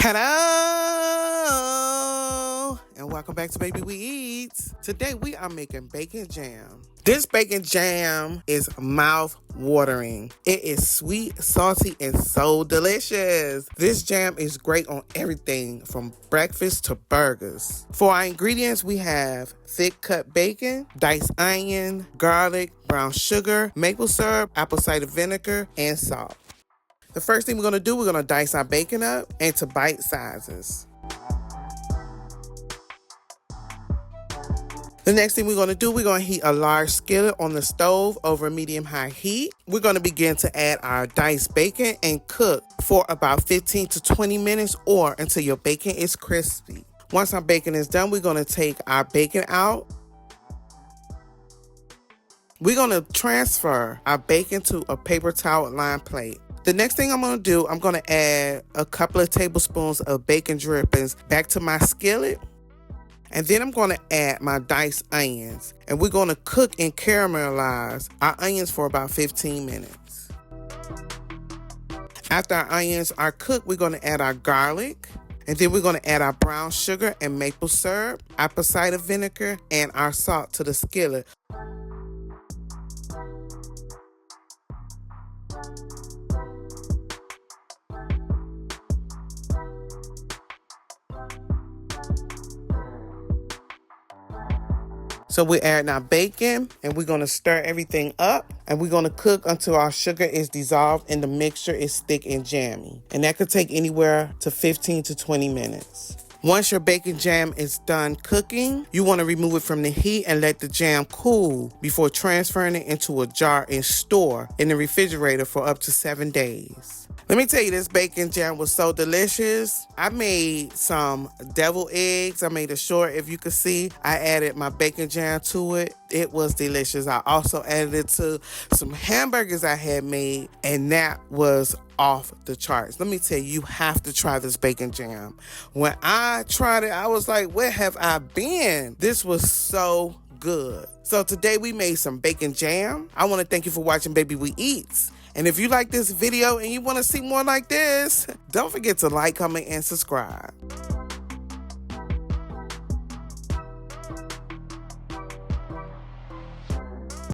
Hello and welcome back to Baby We Eat. Today we are making bacon jam. This bacon jam is mouth-watering. It is sweet, salty, and so delicious. This jam is great on everything from breakfast to burgers. For our ingredients, we have thick cut bacon, diced onion, garlic, brown sugar, maple syrup, apple cider vinegar, and salt. The first thing we're going to do, we're going to dice our bacon up into bite sizes. The next thing we're going to do, we're going to heat a large skillet on the stove over medium-high heat. We're going to begin to add our diced bacon and cook for about 15 to 20 minutes or until your bacon is crispy. Once our bacon is done, we're going to take our bacon out. We're going to transfer our bacon to a paper towel lined plate. The next thing I'm going to do, I'm going to add a couple of tablespoons of bacon drippings back to my skillet. And then I'm going to add my diced onions. And we're going to cook and caramelize our onions for about 15 minutes. After our onions are cooked, we're going to add our garlic. And then we're going to add our brown sugar and maple syrup, apple cider vinegar, and our salt to the skillet. So we're adding our bacon and we're going to stir everything up and we're going to cook until our sugar is dissolved and the mixture is thick and jammy. And that could take anywhere to 15 to 20 minutes. Once your bacon jam is done cooking, you want to remove it from the heat and let the jam cool before transferring it into a jar and store in the refrigerator for up to 7 days. Let me tell you, this bacon jam was so delicious. I made some deviled eggs. I made a short, if you could see. I added my bacon jam to it. It was delicious. I also added it to some hamburgers I had made, and that was off the charts. Let me tell you, you have to try this bacon jam. When I tried it, I was like, where have I been? This was so good. So today we made some bacon jam. I want to thank you for watching Baby We Eats. And if you like this video and you want to see more like this, don't forget to like, comment, and subscribe.